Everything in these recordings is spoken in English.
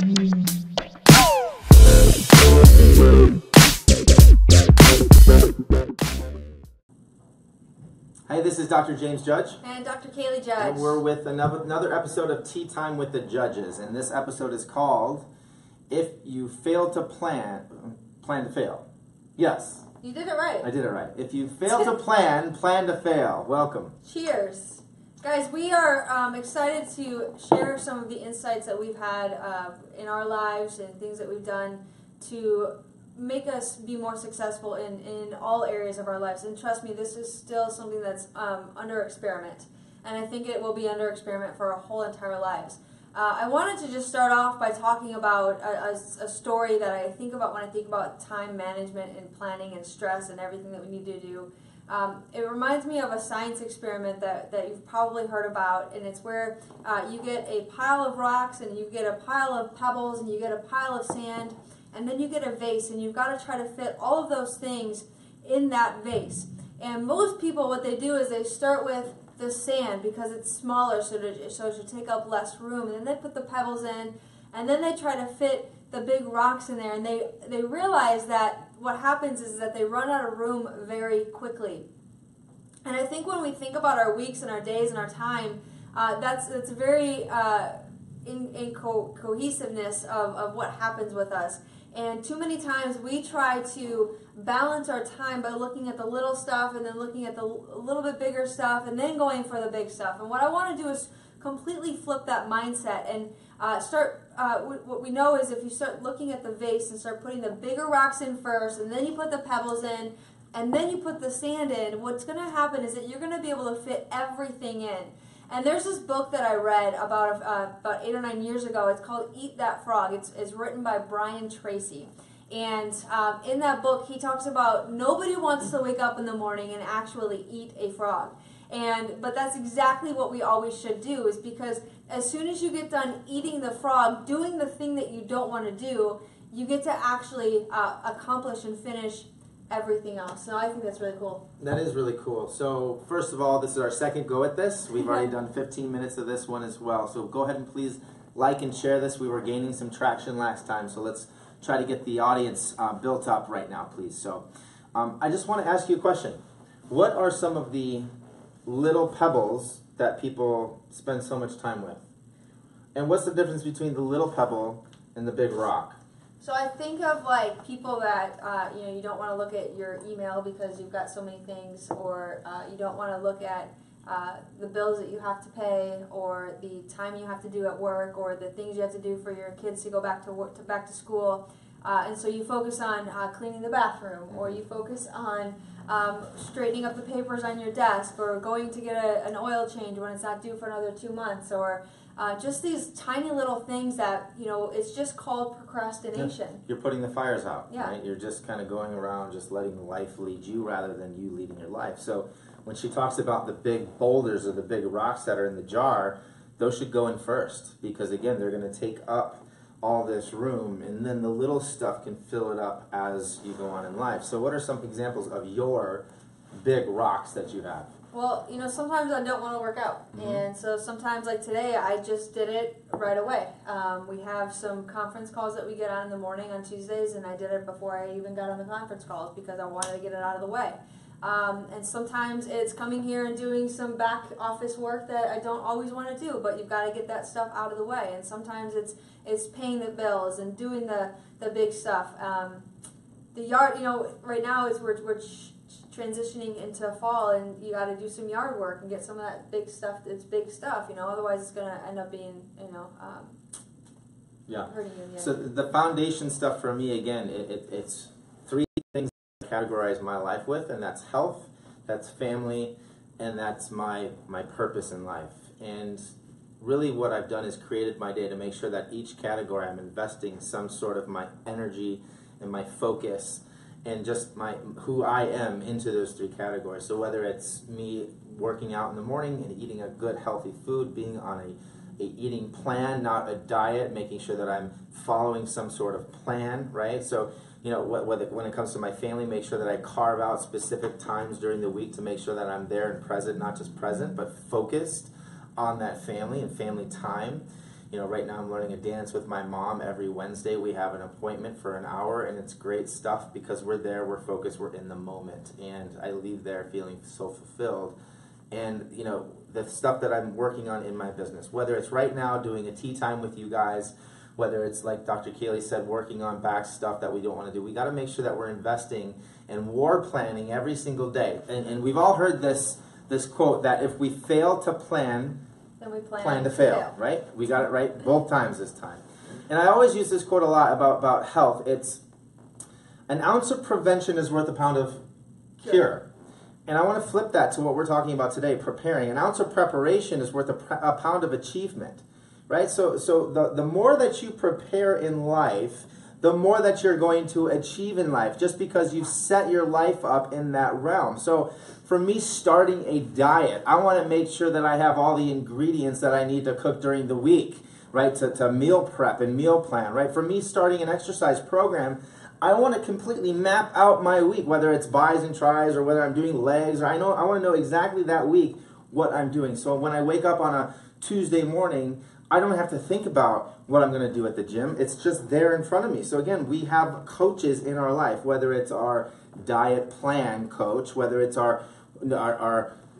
Hey, this is Dr. James Judge. And Dr. Kalie Judge. And we're with another episode of Tea Time with the Judges. And this episode is called, If You Fail to Plan to Fail. Yes. You did it right. I did it right. If you fail to plan to fail. Welcome. Cheers. Guys, we are excited to share some of the insights that we've had in our lives and things that we've done to make us be more successful in all areas of our lives. And trust me, this is still something that's under experiment. And I think it will be under experiment for our whole entire lives. I wanted to just start off by talking about a story that I think about when I think about time management and planning and stress and everything that we need to do. It reminds me of a science experiment that you've probably heard about, and it's where you get a pile of rocks and you get a pile of pebbles and you get a pile of sand, and then you get a vase, and you've got to try to fit all of those things in that vase. And most people, what they do is they start with the sand because it's smaller, so it should take up less room, and then they put the pebbles in, and then they try to fit the big rocks in there, and they realize that what happens is that they run out of room very quickly. And I think when we think about our weeks and our days and our time, that's very in cohesiveness of what happens with us. And too many times we try to balance our time by looking at the little stuff and then looking at the little bit bigger stuff and then going for the big stuff. And what I want to do is completely flip that mindset and what we know is if you start looking at the vase and start putting the bigger rocks in first, and then you put the pebbles in, and then you put the sand in, what's going to happen is that you're going to be able to fit everything in. And there's this book that I read about 8 or 9 years ago. It's called Eat That Frog. It's written by Brian Tracy. And in that book, he talks about nobody wants to wake up in the morning and actually eat a frog. But that's exactly what we always should do, is because as soon as you get done eating the frog, doing the thing that you don't want to do, you get to actually accomplish and finish everything else. So I think that's really cool. That is really cool. So first of all, this is our second go at this. We've already done 15 minutes of this one as well. So go ahead and please like and share this. We were gaining some traction last time, so let's try to get the audience built up right now, please. So I just want to ask you a question. What are some of the little pebbles that people spend so much time with? And what's the difference between the little pebble and the big rock? So I think of like people that you don't want to look at your email because you've got so many things, or you don't want to look at the bills that you have to pay, or the time you have to do at work, or the things you have to do for your kids to go back to work, back to school, and so you focus on cleaning the bathroom, or you focus on straightening up the papers on your desk, or going to get an oil change when it's not due for another 2 months, or just these tiny little things that, it's just called procrastination. Yeah. You're putting the fires out, yeah. Right? You're just kind of going around just letting life lead you rather than you leading your life. So when she talks about the big boulders or the big rocks that are in the jar, those should go in first, because again, they're going to take up all this room, and then the little stuff can fill it up as you go on in life. So what are some examples of your big rocks that you have? Well, sometimes I don't want to work out. Mm-hmm. And so sometimes, like today, I just did it right away. We have some conference calls that we get on in the morning on Tuesdays, and I did it before I even got on the conference calls because I wanted to get it out of the way. And sometimes it's coming here and doing some back office work that I don't always want to do, but you've got to get that stuff out of the way. And sometimes it's paying the bills and doing the big stuff. The yard, right now is we're transitioning into fall, and you got to do some yard work and get some of that big stuff. It's big stuff, otherwise it's going to end up being, hurting you. Yeah. So the foundation stuff for me, again, it's three things I categorize my life with, and that's health, that's family, and that's my purpose in life. And really what I've done is created my day to make sure that each category I'm investing some sort of my energy and my focus and just who I am into those three categories. So whether it's me working out in the morning and eating a good healthy food, being on a eating plan, not a diet, making sure that I'm following some sort of plan, right? So when it comes to my family, make sure that I carve out specific times during the week to make sure that I'm there and present, not just present, but focused on that family and family time. Right now I'm learning a dance with my mom every Wednesday. We have an appointment for an hour, and it's great stuff because we're there, we're focused, we're in the moment, and I leave there feeling so fulfilled. And, the stuff that I'm working on in my business, whether it's right now doing a tea time with you guys, whether it's like Dr. Kalie said, working on back stuff that we don't want to do, we got to make sure that we're investing and war planning every single day. And we've all heard this quote that if we fail to plan, then we plan to fail, right? We got it right both times this time. And I always use this quote a lot about health. It's an ounce of prevention is worth a pound of cure. And I want to flip that to what we're talking about today, preparing. An ounce of preparation is worth a pound of achievement, right? So the more that you prepare in life, the more that you're going to achieve in life, just because you've set your life up in that realm. So for me, starting a diet, I want to make sure that I have all the ingredients that I need to cook during the week, right? To meal prep and meal plan, right? For me, starting an exercise program, I want to completely map out my week, whether it's buys and tries or whether I'm doing legs. Or I want to know exactly that week what I'm doing. So when I wake up on a Tuesday morning, I don't have to think about what I'm going to do at the gym. It's just there in front of me. So again, we have coaches in our life, whether it's our diet plan coach, whether it's our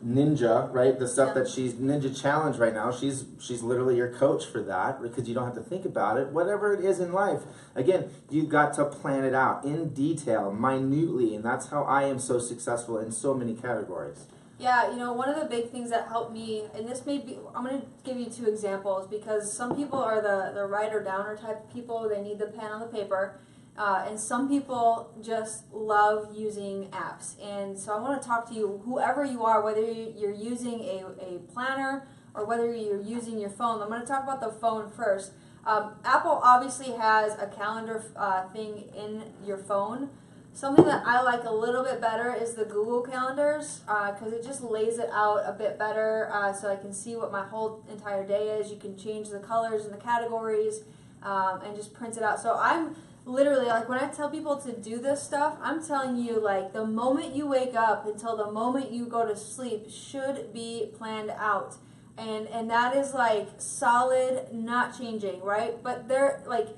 ninja, right? The stuff that she's Ninja Challenge right now. She's literally your coach for that because you don't have to think about it. Whatever it is in life, again, you've got to plan it out in detail, minutely, and that's how I am so successful in so many categories. Yeah, one of the big things that helped me, and this may be, I'm going to give you two examples because some people are the writer downer type of people. They need the pen on the paper. And some people just love using apps. And so I want to talk to you, whoever you are, whether you're using a planner or whether you're using your phone. I'm going to talk about the phone first. Apple obviously has a calendar thing in your phone. Something that I like a little bit better is the Google Calendars because it just lays it out a bit better so I can see what my whole entire day is. You can change the colors and the categories and just print it out. So I'm literally, like, when I tell people to do this stuff, I'm telling you, like, the moment you wake up until the moment you go to sleep should be planned out. And that is, like, solid, not changing, right? But they're, like,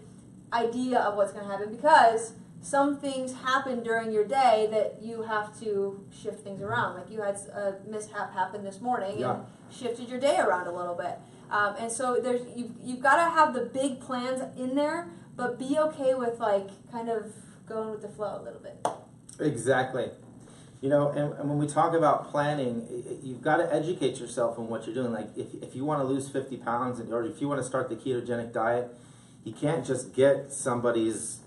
idea of what's going to happen because some things happen during your day that you have to shift things around. Like, you had a mishap happen this morning and shifted your day around a little bit. And so you've got to have the big plans in there, but be okay with, like, kind of going with the flow a little bit. Exactly. And when we talk about planning, you've got to educate yourself on what you're doing. Like, if you want to lose 50 pounds or if you want to start the ketogenic diet, you can't just get somebody's,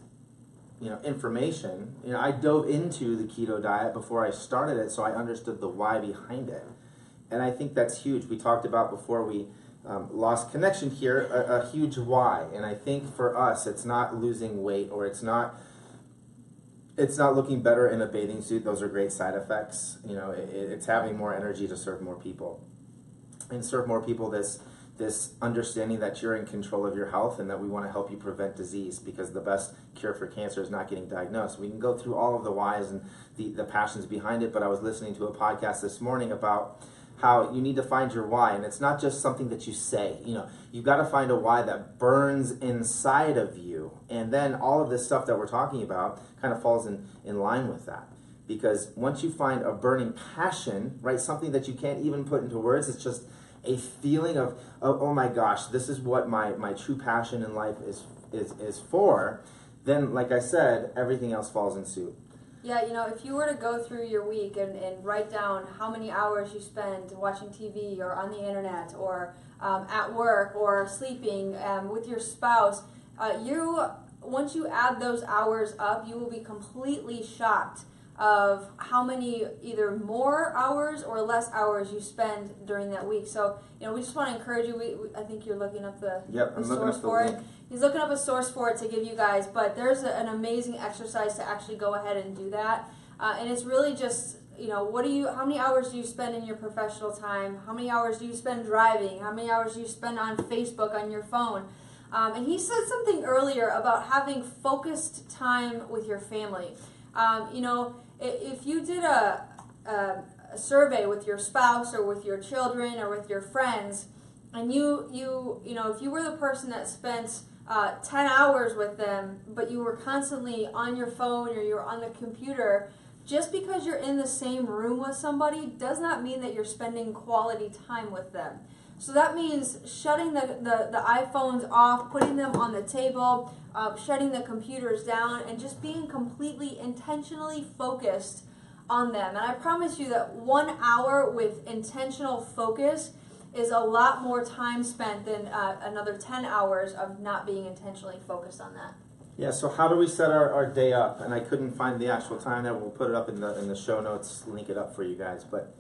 information. I dove into the keto diet before I started it, so I understood the why behind it. And I think that's huge. We talked about before we lost connection here, a huge why. And I think for us, it's not losing weight or it's not looking better in a bathing suit. Those are great side effects. It's having more energy to serve more people and serve more people this understanding that you're in control of your health and that we want to help you prevent disease because the best cure for cancer is not getting diagnosed. We can go through all of the whys and the passions behind it, but I was listening to a podcast this morning about how you need to find your why, and it's not just something that you say. You've got to find a why that burns inside of you, and then all of this stuff that we're talking about kind of falls in line with that. Because once you find a burning passion, right, something that you can't even put into words, it's just a feeling of oh my gosh, this is what my true passion in life is for, then, like I said, everything else falls in suit. Yeah, if you were to go through your week and write down how many hours you spend watching TV or on the internet or at work or sleeping with your spouse, once you add those hours up, you will be completely shocked of how many either more hours or less hours you spend during that week. So, we just want to encourage you. I think you're looking up the source for it. He's looking up a source for it to give you guys, but there's an amazing exercise to actually go ahead and do that. And it's really just, how many hours do you spend in your professional time? How many hours do you spend driving? How many hours do you spend on Facebook, on your phone? And he said something earlier about having focused time with your family. If you did a survey with your spouse or with your children or with your friends, and you know, if you were the person that spent 10 hours with them, but you were constantly on your phone or you were on the computer, just because you're in the same room with somebody does not mean that you're spending quality time with them. So that means shutting the iPhones off, putting them on the table, shutting the computers down, and just being completely intentionally focused on them. And I promise you that 1 hour with intentional focus is a lot more time spent than another 10 hours of not being intentionally focused on that. Yeah, so how do we set our day up? And I couldn't find the actual time there. We'll put it up in the show notes, link it up for you guys. But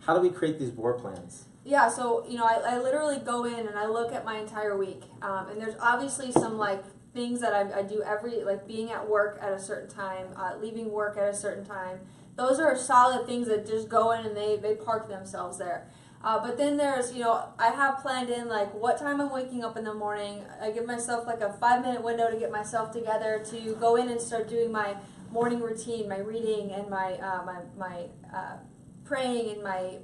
how do we create these war plans? Yeah, so, you know, I literally go in and I look at my entire week. And there's obviously some, like, things that I do like being at work at a certain time, leaving work at a certain time. Those are solid things that just go in and they park themselves there. But then there's, you know, I have planned in, like, what time I'm waking up in the morning. I give myself, like, a 5-minute window to get myself together to go in and start doing my morning routine, my reading, and my praying, and my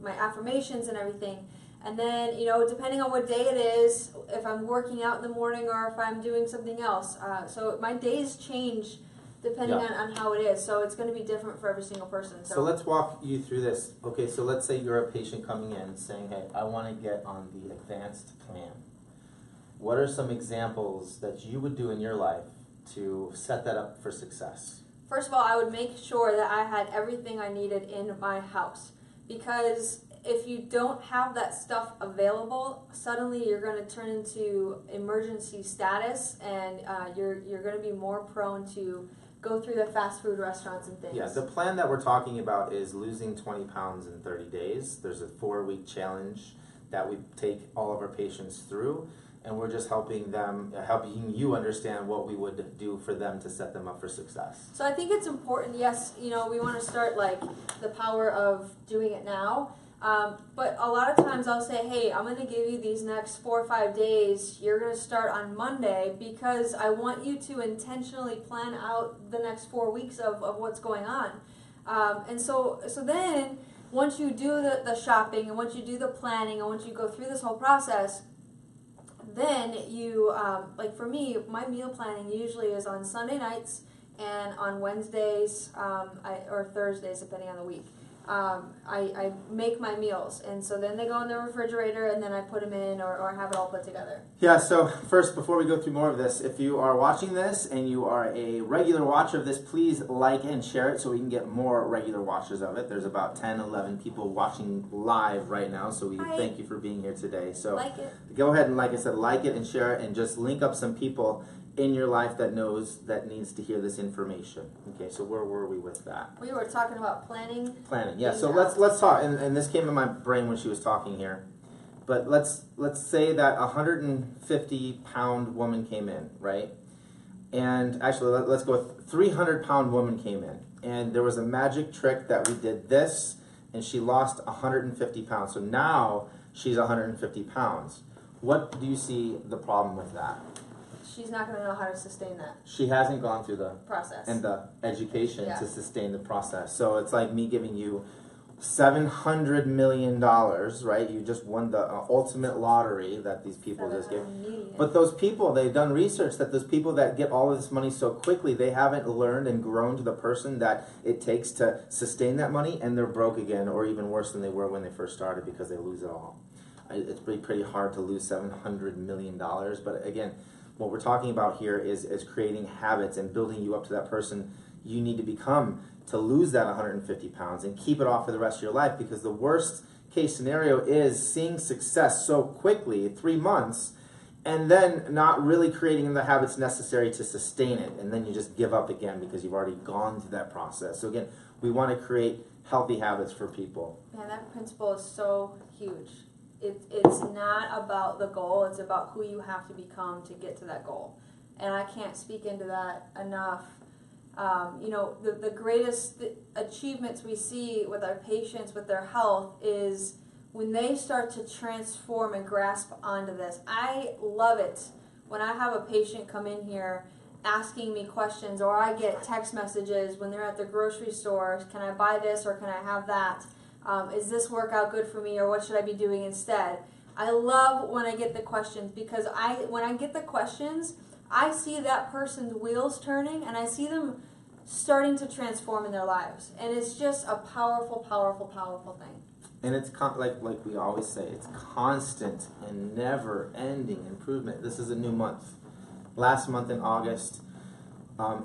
affirmations and everything. And then, you know, depending on what day it is, if I'm working out in the morning or if I'm doing something else. So my days change depending on how it is. So it's going to be different for every single person. So let's walk you through this. Okay, so let's say you're a patient coming in saying, hey, I want to get on the advanced plan. What are some examples that you would do in your life to set that up for success? First of all, I would make sure that I had everything I needed in my house. Because if you don't have that stuff available, suddenly you're going to turn into emergency status, and you're going to be more prone to go through the fast food restaurants and things. Yeah, the plan that we're talking about is losing 20 pounds in 30 days. There's a 4-week challenge that we take all of our patients through, and we're just helping you understand what we would do for them to set them up for success. So I think it's important, yes, you know, we want to start, like, the power of doing it now. But a lot of times I'll say, hey, I'm going to give you these next 4 or 5 days. You're going to start on Monday because I want you to intentionally plan out the next 4 weeks of what's going on. And so then once you do the shopping and once you do the planning and once you go through this whole process, then you, like for me, my meal planning usually is on Sunday nights and on Wednesdays or Thursdays, depending on the week. I make my meals, and so then they go in the refrigerator, and then I put them in or have it all put together. Yeah, so first, before we go through more of this, if you are watching this and you are a regular watcher of this, please like and share it so we can get more regular watchers of it. There's about 10, 11 people watching live right now, so we thank you for being here today. So like it. Go ahead and, like I said, like it and share it, and just link up some people in your life that needs to hear this information. Okay, so where were we with that? We were talking about planning. Planning, yeah. So let's talk, and this came in my brain when she was talking here. But let's say that a 150-pound woman came in, right? And actually, let's go with 300-pound woman came in, and there was a magic trick that we did this, and she lost 150 pounds. So now she's 150 pounds. What do you see the problem with that? She's not going to know how to sustain that. She hasn't gone through the process and the education to sustain the process. So it's like me giving you $700 million, right? You just won the ultimate lottery that these people just give. But those people, they've done research that those people that get all of this money so quickly, they haven't learned and grown to the person that it takes to sustain that money, and they're broke again, or even worse than they were when they first started because they lose it all. It's pretty hard to lose $700 million, but again, what we're talking about here is creating habits and building you up to that person you need to become to lose that 150 pounds and keep it off for the rest of your life, because the worst case scenario is seeing success so quickly, 3 months, and then not really creating the habits necessary to sustain it, and then you just give up again because you've already gone through that process. So again, we want to create healthy habits for people. Man, that principle is so huge. It's not about the goal, it's about who you have to become to get to that goal. And I can't speak into that enough. You know, the greatest achievements we see with our patients, with their health, is when they start to transform and grasp onto this. I love it when I have a patient come in here asking me questions, or I get text messages when they're at the grocery store, can I buy this or can I have that? Is this workout good for me, or what should I be doing instead? I love when I get the questions, because when I get the questions, I see that person's wheels turning, and I see them starting to transform in their lives. And it's just a powerful, powerful, powerful thing. And it's like we always say, it's constant and never-ending improvement. This is a new month. Last month in August,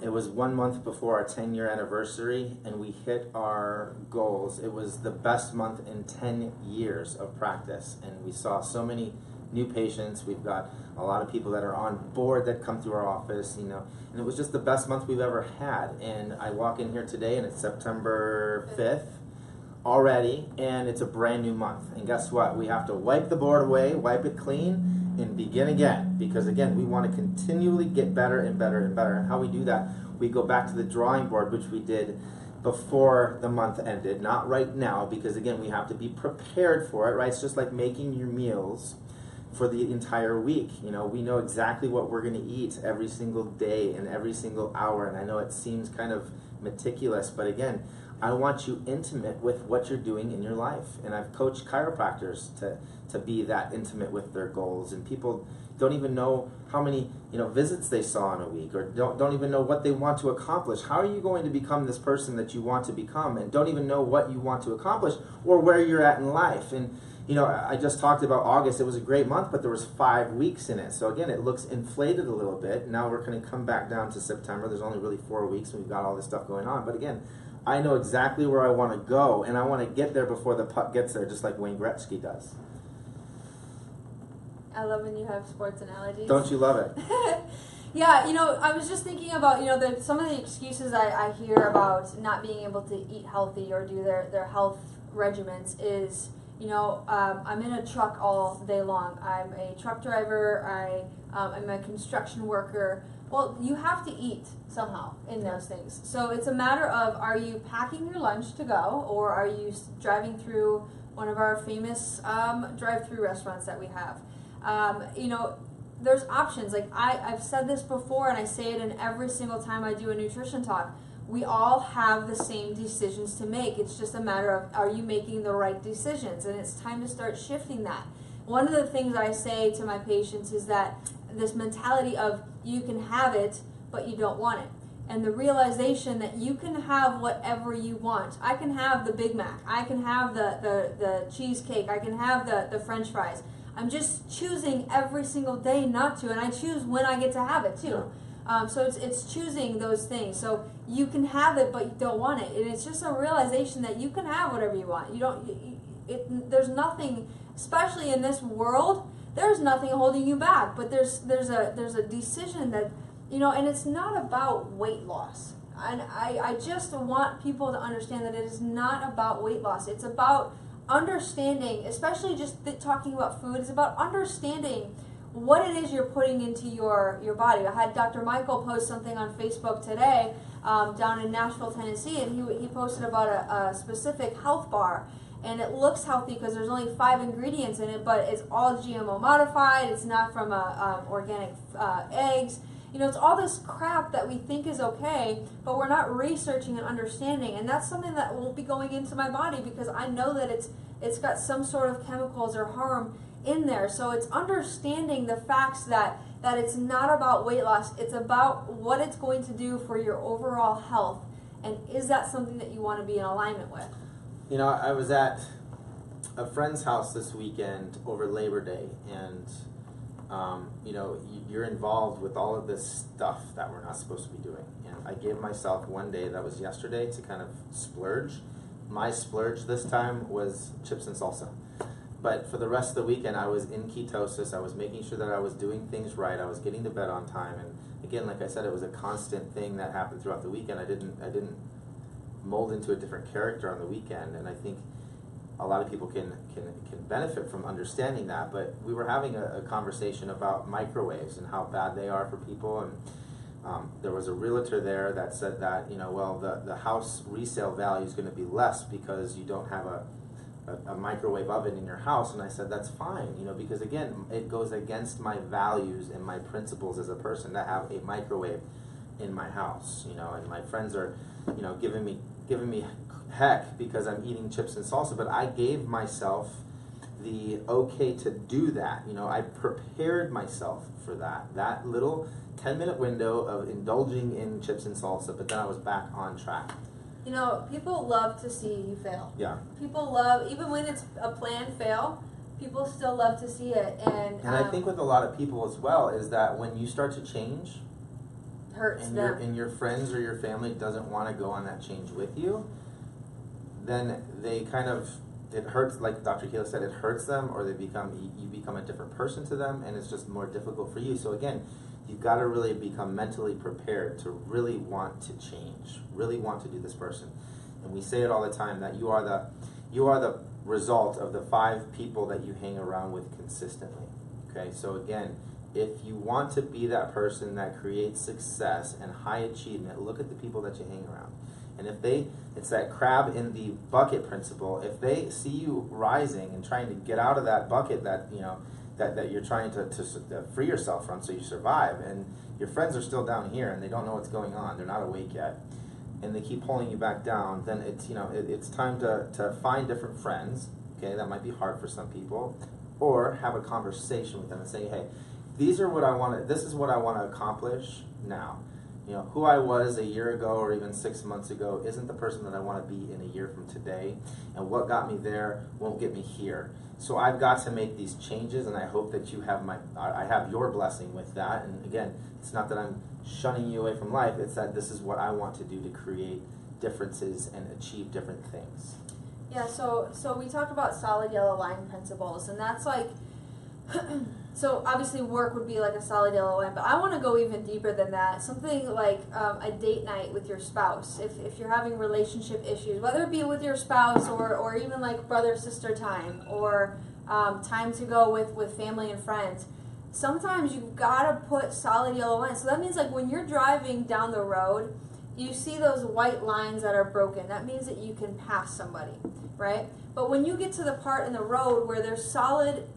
it was 1 month before our 10-year anniversary, and we hit our goals. It was the best month in 10 years of practice, and we saw so many new patients. We've got a lot of people that are on board that come through our office, and it was just the best month we've ever had. And I walk in here today, and it's September 5th already, and it's a brand new month. And guess what? We have to wipe the board away, wipe it clean, and begin again, because again, we want to continually get better and better and better. And how we do that, we go back to the drawing board, which we did before the month ended, not right now, because again, we have to be prepared for it, right? It's just like making your meals for the entire week. We know exactly what we're going to eat every single day and every single hour. And I know it seems kind of meticulous, but again, I want you intimate with what you're doing in your life. And I've coached chiropractors to be that intimate with their goals. And people don't even know how many visits they saw in a week, or don't even know what they want to accomplish. How are you going to become this person that you want to become, and don't even know what you want to accomplish or where you're at in life? And I just talked about August. It was a great month, but there was 5 weeks in it. So again, it looks inflated a little bit. Now we're going to come back down to September. There's only really 4 weeks, and we've got all this stuff going on. But again, I know exactly where I want to go, and I want to get there before the puck gets there, just like Wayne Gretzky does. I love when you have sports analogies. Don't you love it? Yeah, I was just thinking about, some of the excuses I hear about not being able to eat healthy or do their health regimens is, I'm in a truck all day long. I'm a truck driver. I'm a construction worker. Well, you have to eat somehow in those things. So it's a matter of, are you packing your lunch to go, or are you driving through one of our famous drive-through restaurants that we have? There's options. Like I've said this before, and I say it in every single time I do a nutrition talk. We all have the same decisions to make. It's just a matter of, are you making the right decisions? And it's time to start shifting that. One of the things I say to my patients is that this mentality of you can have it, but you don't want it. And the realization that you can have whatever you want. I can have the Big Mac. I can have the cheesecake. I can have the French fries. I'm just choosing every single day not to, and I choose when I get to have it too. So it's choosing those things. So you can have it, but you don't want it. And it's just a realization that you can have whatever you want. There's nothing, especially in this world, there's nothing holding you back. But there's a decision that, and it's not about weight loss. And I just want people to understand that it is not about weight loss. It's about understanding, especially just talking about food, it's about understanding what it is you're putting into your body. I had Dr. Michael post something on Facebook today down in Nashville, Tennessee, and he posted about a specific health bar. And it looks healthy because there's only 5 ingredients in it, but it's all GMO modified. It's not from organic eggs. It's all this crap that we think is okay, but we're not researching and understanding. And that's something that won't be going into my body because I know that it's got some sort of chemicals or harm in there. So it's understanding the facts that it's not about weight loss. It's about what it's going to do for your overall health. And is that something that you want to be in alignment with? I was at a friend's house this weekend over Labor Day, and you're involved with all of this stuff that we're not supposed to be doing. And I gave myself one day, that was yesterday, to kind of splurge. My splurge this time was chips and salsa. But for the rest of the weekend, I was in ketosis. I was making sure that I was doing things right. I was getting to bed on time. And again, like I said, it was a constant thing that happened throughout the weekend. I didn't mold into a different character on the weekend. And I think a lot of people can benefit from understanding that. But we were having a conversation about microwaves and how bad they are for people. And there was a realtor there that said that, the house resale value is going to be less because you don't have a microwave oven in your house. And I said, that's fine, because again, it goes against my values and my principles as a person to have a microwave in my house, and my friends are, giving me heck because I'm eating chips and salsa, but I gave myself the okay to do that. I prepared myself for that. That little 10-minute window of indulging in chips and salsa, but then I was back on track. People love to see you fail. Yeah. People love, even when it's a planned fail, people still love to see it. And I think with a lot of people as well is that when you start to change, hurts and them. and your friends or your family doesn't want to go on that change with you, then they kind of, it hurts, like Dr. Kalie said, it hurts them, or you become a different person to them, and it's just more difficult for you. So again, you've got to really become mentally prepared to really want to change, really want to do this person. And we say it all the time that you are the result of the 5 people that you hang around with consistently. Okay, so again, if you want to be that person that creates success and high achievement, look at the people that you hang around. And it's that crab in the bucket principle. If they see you rising and trying to get out of that bucket that you're trying to free yourself from so you survive, and your friends are still down here and they don't know what's going on, they're not awake yet, and they keep pulling you back down, then it's time to find different friends. Okay, that might be hard for some people, or have a conversation with them and say, hey, this is what I want to accomplish now. Who I was a year ago or even 6 months ago isn't the person that I want to be in a year from today, and what got me there won't get me here. So I've got to make these changes, and I hope that I have your blessing with that. And again, it's not that I'm shunning you away from life, it's that this is what I want to do to create differences and achieve different things. Yeah, so we talked about solid yellow line principles, and that's like, so obviously work would be like a solid yellow line, but I want to go even deeper than that. Something like a date night with your spouse. If you're having relationship issues, whether it be with your spouse or even like brother-sister time, or time to go with family and friends, sometimes you've got to put solid yellow lines. So that means like when you're driving down the road, you see those white lines that are broken. That means that you can pass somebody, right? But when you get to the part in the road where there's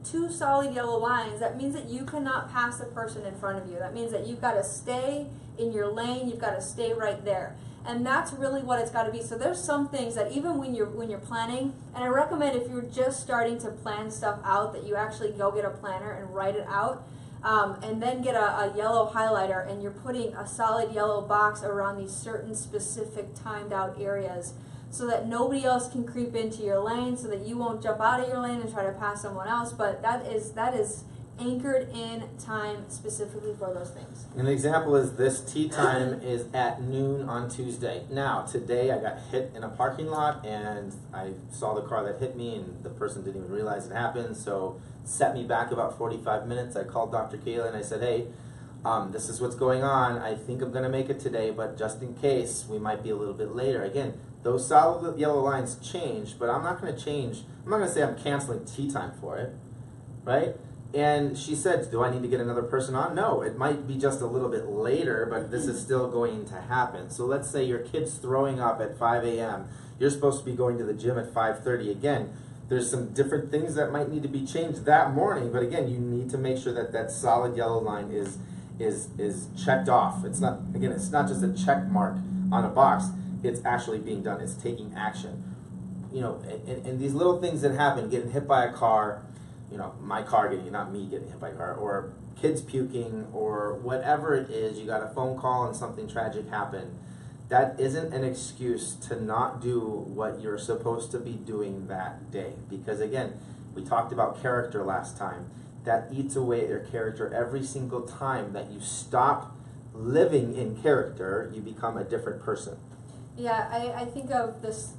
two solid yellow lines, that means that you cannot pass the person in front of you. That means that you've got to stay in your lane. You've got to stay right there. And that's really what it's got to be. So there's some things that even when you're planning, and I recommend if you're just starting to plan stuff out, that you actually go get a planner and write it out. And then get a yellow highlighter, and you're putting a solid yellow box around these certain specific timed out areas so that nobody else can creep into your lane, so that you won't jump out of your lane and try to pass someone else. But that is anchored in time specifically for those things. An example is this tea time is at noon on Tuesday. Now, today I got hit in a parking lot, and I saw the car that hit me, and the person didn't even realize it happened, so set me back about 45 minutes. I called Dr. Kalie and I said, hey, this is what's going on. I think I'm going to make it today, but just in case, we might be a little bit later. Again, those solid yellow lines change, but I'm not going to change. I'm not going to say I'm canceling tea time for it, right? And she said, do I need to get another person on? No, it might be just a little bit later, but this is still going to happen. So let's say your kid's throwing up at 5 a.m. You're supposed to be going to the gym at 5:30. Again, there's some different things that might need to be changed that morning, but again, you need to make sure that that solid yellow line is checked off. It's not just a check mark on a box. It's actually being done. It's taking action. And these little things that happen, getting hit by a car, my car not me getting hit by a car, or kids puking, or whatever it is, you got a phone call and something tragic happened. That isn't an excuse to not do what you're supposed to be doing that day. Because again, we talked about character last time. That eats away at your character every single time that you stop living in character, you become a different person. Yeah, I think of this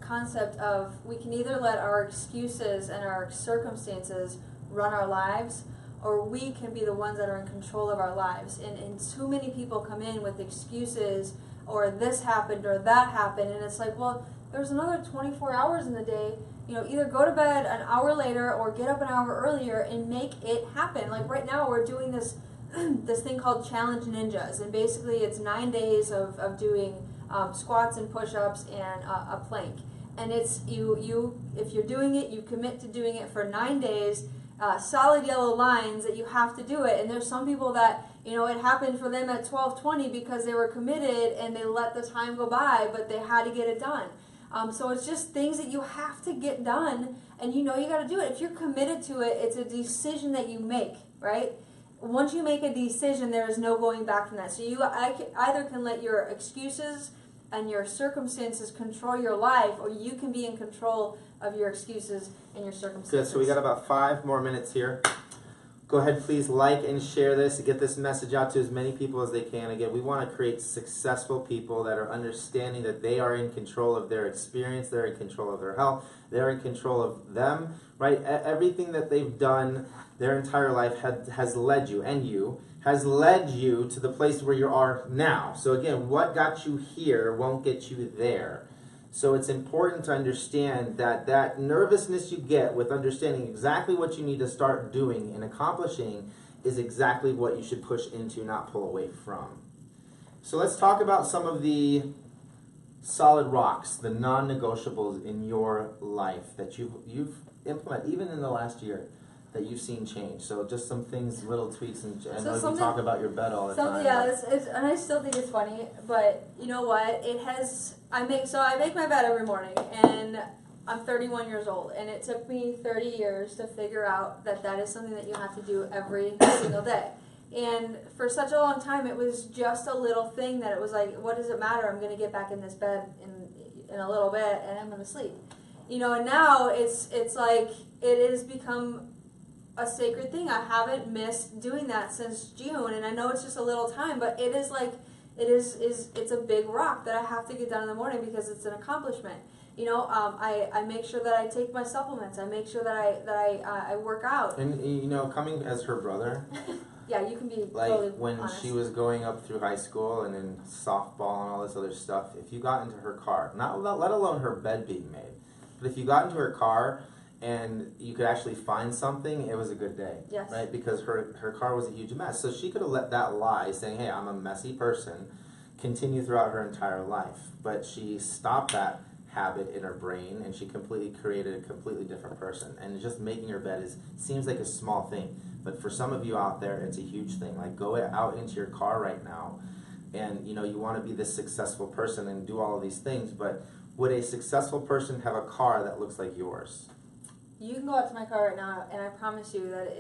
concept of we can either let our excuses and our circumstances run our lives, or we can be the ones that are in control of our lives. And too many people come in with excuses, or this happened or that happened, and it's like, well, there's another 24 hours in the day. Either go to bed an hour later or get up an hour earlier and make it happen. Like right now we're doing this this thing called Challenge Ninjas, and basically it's 9 days of doing squats and push-ups and a plank. And it's you if you're doing it, you commit to doing it for 9 days, solid yellow lines that you have to do it. And there's some people that, it happened for them at 12:20 because they were committed and they let the time go by, but they had to get it done. So it's just things that you have to get done, and you know you got to do it. If you're committed to it, it's a decision that you make, right? Once you make a decision, there is no going back from that. So you either can let your excuses and your circumstances control your life, or you can be in control of your excuses and your circumstances. Good, so we got about 5 more minutes here. Go ahead, please like and share this. Get this message out to as many people as they can. Again, we want to create successful people that are understanding that they are in control of their experience, they're in control of their health, they're in control of them, right? Everything that they've done their entire life has led you, and you, has led you to the place where you are now. So again, what got you here won't get you there. So it's important to understand that that nervousness you get with understanding exactly what you need to start doing and accomplishing is exactly what you should push into, not pull away from. So let's talk about some of the solid rocks, the non-negotiables in your life that you've implemented, even in the last year, that you've seen change. So just some things, little tweaks, and I know you talk about your bed all the time. Yeah, and I still think it's funny, but you know what? I make my bed every morning, and I'm 31 years old, and it took me 30 years to figure out that is something that you have to do every single day. And for such a long time, it was just a little thing that it was like, what does it matter? I'm going to get back in this bed in a little bit, and I'm going to sleep. You know, and now it's like it has become a sacred thing. I haven't missed doing that since June, and I know it's just a little time, but it is like it's a big rock that I have to get done in the morning because it's an accomplishment. You know, I make sure that I take my supplements. I make sure that I work out. And you know, coming as her brother, yeah, you can be like totally when honest. she was going up through high school and in softball and all this other stuff. If you got into her car, not let alone her bed being made, but if you got into her car and you could actually find something, it was a good day. Yes. Right? Because her car was a huge mess. So she could have let that lie, saying, hey, I'm a messy person, continue throughout her entire life. But she stopped that habit in her brain, and she completely created a completely different person. And just making her bed seems like a small thing. But for some of you out there, it's a huge thing. Like, go out into your car right now, and you know, you want to be this successful person and do all of these things, but would a successful person have a car that looks like yours? You can go out to my car right now, and I promise you that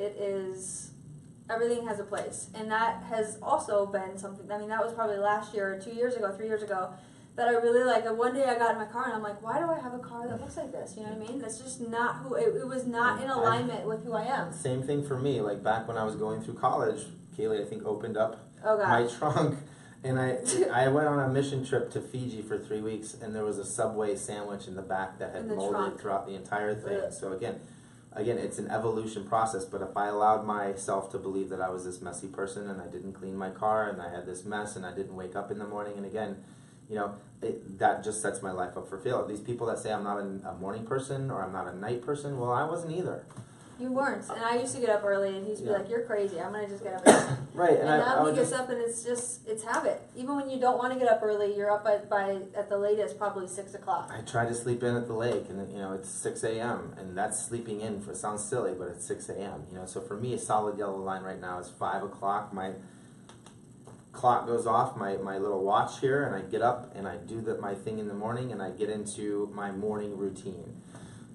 everything has a place. And that has also been something, I mean, that was probably last year, or 2 years ago, 3 years ago, that I really like. And one day I got in my car, and I'm like, why do I have a car that looks like this? You know what I mean? That's just not who, it was not in alignment with who I am. Same thing for me. Like, back when I was going through college, Kalie, I think, opened up Oh, my trunk, and I went on a mission trip to Fiji for 3 weeks, and there was a Subway sandwich in the back that had molded trunk throughout the entire thing. Ugh. So again, it's an evolution process, but if I allowed myself to believe that I was this messy person and I didn't clean my car and I had this mess and I didn't wake up in the morning, and again, you know, that just sets my life up for failure. These people that say I'm not a morning person or I'm not a night person, well, I wasn't either. You weren't. And I used to get up early, and he used to be like, you're crazy. I'm going to just get up early. Right. And now he gets up, and it's habit. Even when you don't want to get up early, you're up at the latest, probably 6 o'clock. I try to sleep in at the lake, and you know, it's 6 a.m., and that's sleeping in. It sounds silly, but it's 6 a.m. You know, so for me, a solid yellow line right now is 5 o'clock. My clock goes off, my little watch here, and I get up, and I do my thing in the morning, and I get into my morning routine.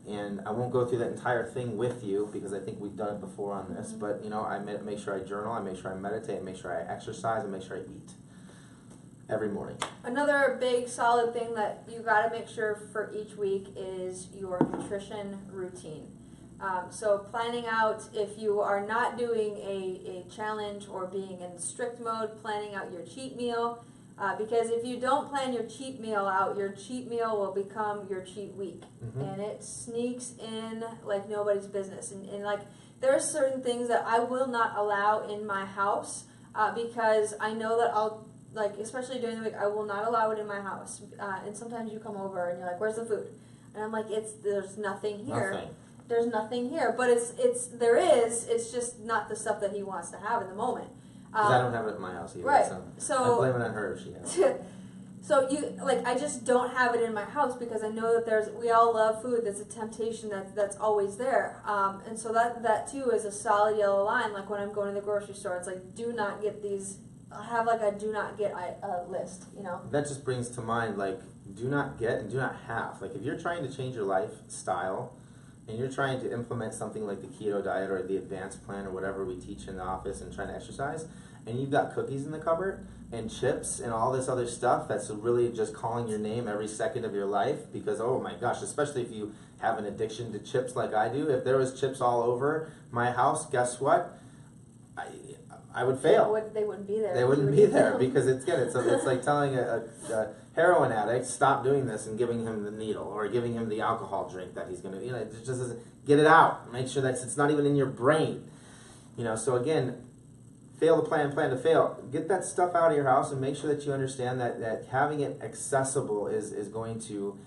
And I won't go through that entire thing with you because I think we've done it before on this. Mm-hmm. But you know, I make sure I journal, I make sure I meditate, I make sure I exercise, I make sure I eat every morning. Another big solid thing that you got to make sure for each week is your nutrition routine. So planning out, if you are not doing a challenge or being in strict mode, planning out your cheat meal. Because if you don't plan your cheat meal out, your cheat meal will become your cheat week. Mm-hmm. And it sneaks in like nobody's business. And like, there are certain things that I will not allow in my house because I know that I'll, like, especially during the week, I will not allow it in my house. And sometimes you come over and you're like, where's the food? And I'm like, there's nothing here. Nothing. There's nothing here. But it's just not the stuff that he wants to have in the moment. Because I don't have it at my house either. Right. So I blame it on her if she has it. So I just don't have it in my house because I know that we all love food. There's a temptation that's always there. And so that too is a solid yellow line. Like when I'm going to the grocery store, it's like, do not get these have like a do not get list, you know. That just brings to mind, like, do not get and do not have. Like, if you're trying to change your lifestyle and you're trying to implement something like the keto diet or the advanced plan or whatever we teach in the office and trying to exercise, and you've got cookies in the cupboard and chips and all this other stuff that's really just calling your name every second of your life, because, oh my gosh, especially if you have an addiction to chips like I do, if there was chips all over my house, guess what? I would fail. They wouldn't be there. They wouldn't be there because it's like telling a heroin addict, stop doing this, and giving him the needle or giving him the alcohol drink that he's going to, it just doesn't, get it out. Make sure that it's not even in your brain. So again, fail to plan to fail. Get that stuff out of your house and make sure that you understand that having it accessible is going to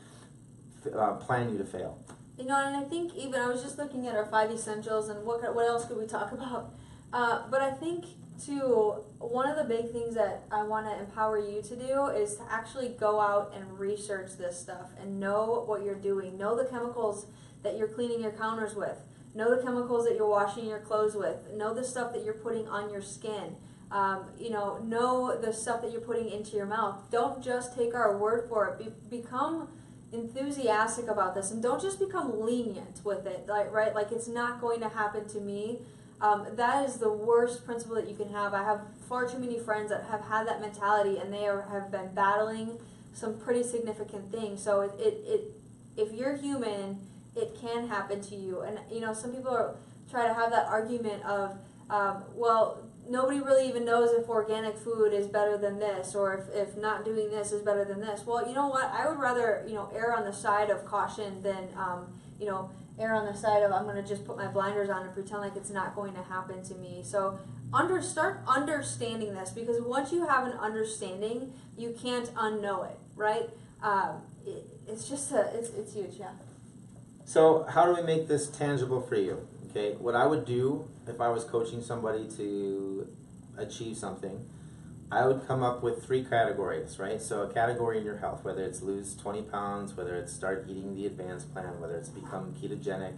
plan you to fail. And I think even, I was just looking at our 5 essentials and what else could we talk about? But I think, too, one of the big things that I want to empower you to do is to actually go out and research this stuff and know what you're doing. Know the chemicals that you're cleaning your counters with. Know the chemicals that you're washing your clothes with. Know the stuff that you're putting on your skin. Know the stuff that you're putting into your mouth. Don't just take our word for it. Become enthusiastic about this, and don't just become lenient with it. Like it's not going to happen to me. That is the worst principle that you can have. I have far too many friends that have had that mentality, and they have been battling some pretty significant things. So if you're human, it can happen to you. And some people try to have that argument of, well, nobody really even knows if organic food is better than this, or if not doing this is better than this. Well, you know what? I would rather err on the side of caution than err on the side of I'm going to just put my blinders on and pretend like it's not going to happen to me. So start understanding this, because once you have an understanding, you can't unknow it, right? It's just it's huge, yeah. So how do we make this tangible for you? Okay, what I would do if I was coaching somebody to achieve something, I would come up with 3 categories, right? So a category in your health, whether it's lose 20 pounds, whether it's start eating the advanced plan, whether it's become ketogenic.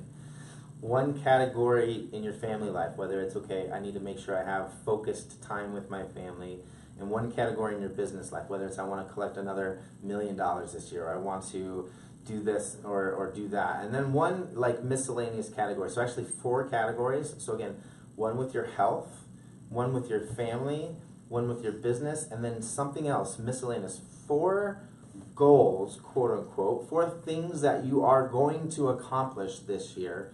1 category in your family life, whether it's, okay, I need to make sure I have focused time with my family. And 1 category in your business life, whether it's I want to collect another $1 million this year, or I want to do this or do that. And then 1 like miscellaneous category. So actually 4 categories. So again, 1 with your health, 1 with your family, 1 with your business, and then something else, miscellaneous. 4 goals, quote unquote, 4 things that you are going to accomplish this year.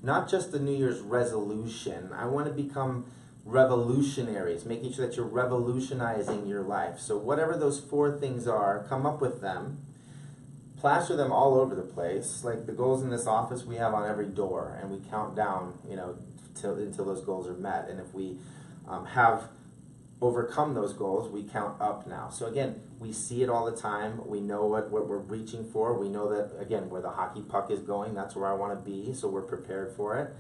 Not just the New Year's resolution. I want to become revolutionaries, making sure that you're revolutionizing your life. So whatever those 4 things are, come up with them. Plaster them all over the place. Like the goals in this office, we have on every door, and we count down, until those goals are met. And if we have overcome those goals, we count up now. So again, we see it all the time. We know what we're reaching for. We know that, again, where the hockey puck is going, that's where I want to be, so we're prepared for it.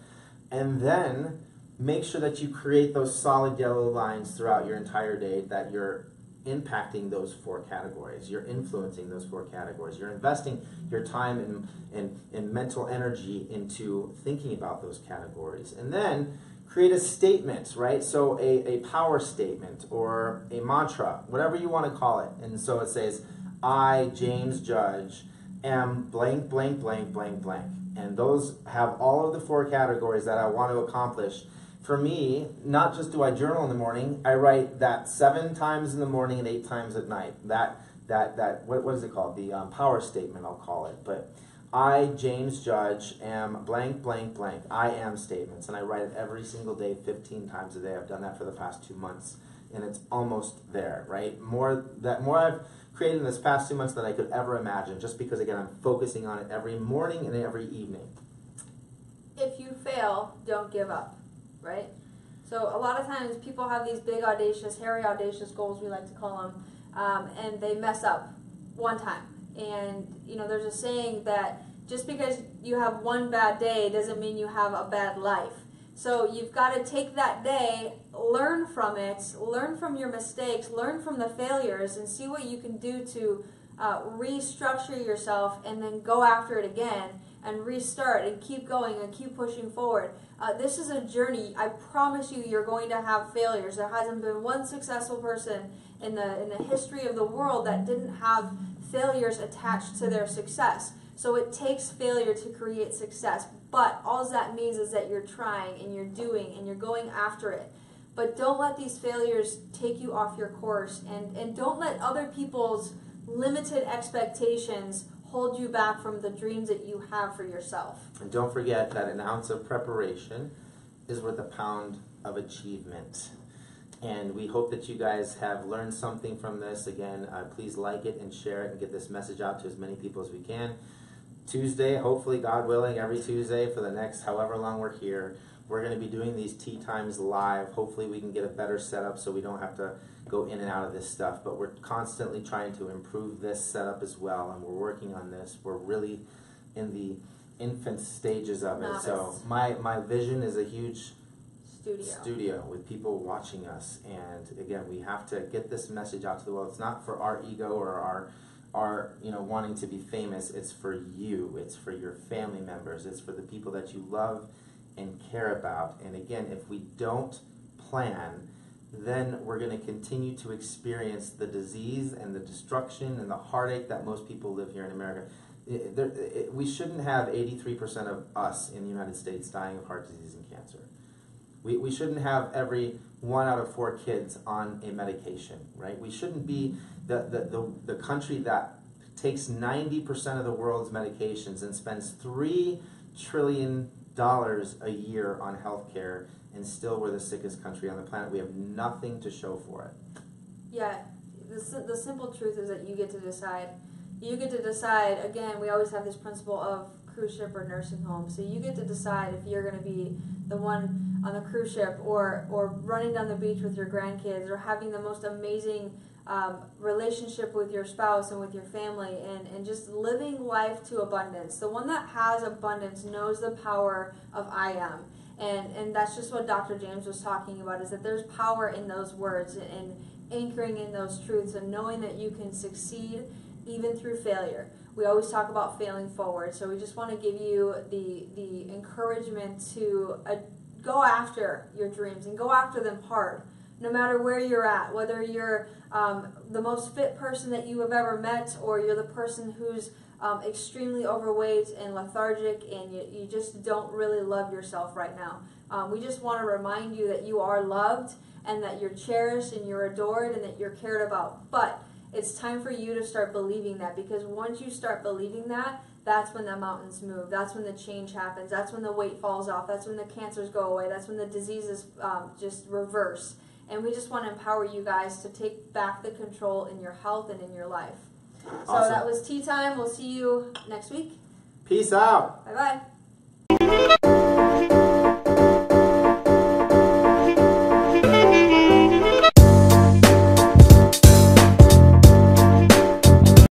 And then make sure that you create those solid yellow lines throughout your entire day, that you're impacting those 4 categories. You're influencing those 4 categories. You're investing your time and mental energy into thinking about those categories. And then create a statement, right? So a power statement or a mantra, whatever you want to call it. And so it says, I, James Judge, am blank, blank, blank, blank, blank. And those have all of the 4 categories that I want to accomplish. For me, not just do I journal in the morning, I write that 7 times in the morning and 8 times at night. What is it called? The power statement, I'll call it. But I, James Judge, am blank, blank, blank. I am statements. And I write it every single day, 15 times a day. I've done that for the past 2 months. And it's almost there, right? More I've created in this past 2 months than I could ever imagine, just because, again, I'm focusing on it every morning and every evening. If you fail, don't give up. Right? So a lot of times people have these big, audacious, hairy, audacious goals, we like to call them, and they mess up one time. And, there's a saying that just because you have one bad day doesn't mean you have a bad life. So you've got to take that day, learn from it, learn from your mistakes, learn from the failures, and see what you can do to restructure yourself, and then go after it again. and restart and keep going and keep pushing forward. This is a journey. I promise you, you're going to have failures. There hasn't been one successful person in the history of the world that didn't have failures attached to their success. So it takes failure to create success. But all that means is that you're trying and you're doing and you're going after it. But don't let these failures take you off your course, and don't let other people's limited expectations hold you back from the dreams that you have for yourself. And don't forget that an ounce of preparation is worth a pound of achievement. And we hope that you guys have learned something from this. Again, please like it and share it and get this message out to as many people as we can. Tuesday, hopefully, God willing, every Tuesday for the next however long we're here, we're going to be doing these tea times live. Hopefully we can get a better setup so we don't have to go in and out of this stuff. But we're constantly trying to improve this setup as well, and we're working on this. We're really in the infant stages of it. So my vision is a huge studio with people watching us. And again, we have to get this message out to the world. It's not for our ego or our wanting to be famous. It's for you. It's for your family members. It's for the people that you love and care about. And again, if we don't plan, then we're going to continue to experience the disease and the destruction and the heartache that most people live here in America. We shouldn't have 83% of us in the United States dying of heart disease and cancer. We shouldn't have every 1 out of 4 kids on a medication, right? We shouldn't be the country that takes 90% of the world's medications and spends $3 trillion a year on healthcare, and still we're the sickest country on the planet. We have nothing to show for it. Yeah, the simple truth is that you get to decide. You get to decide, again, we always have this principle of cruise ship or nursing home. So you get to decide if you're going to be the one on the cruise ship or running down the beach with your grandkids or having the most amazing relationship with your spouse and with your family and just living life to abundance. The one that has abundance knows the power of I am. And that's just what Dr. James was talking about, is that there's power in those words and anchoring in those truths and knowing that you can succeed even through failure. We always talk about failing forward, so we just want to give you the encouragement to go after your dreams and go after them hard, no matter where you're at, whether you're the most fit person that you have ever met or you're the person who's extremely overweight and lethargic and you just don't really love yourself right now. We just want to remind you that you are loved and that you're cherished and you're adored and that you're cared about. But it's time for you to start believing that, because once you start believing that, that's when the mountains move. That's when the change happens. That's when the weight falls off. That's when the cancers go away. That's when the diseases just reverse. And we just want to empower you guys to take back the control in your health and in your life. So Awesome. That was tea time. We'll see you next week. Peace out. Bye-bye.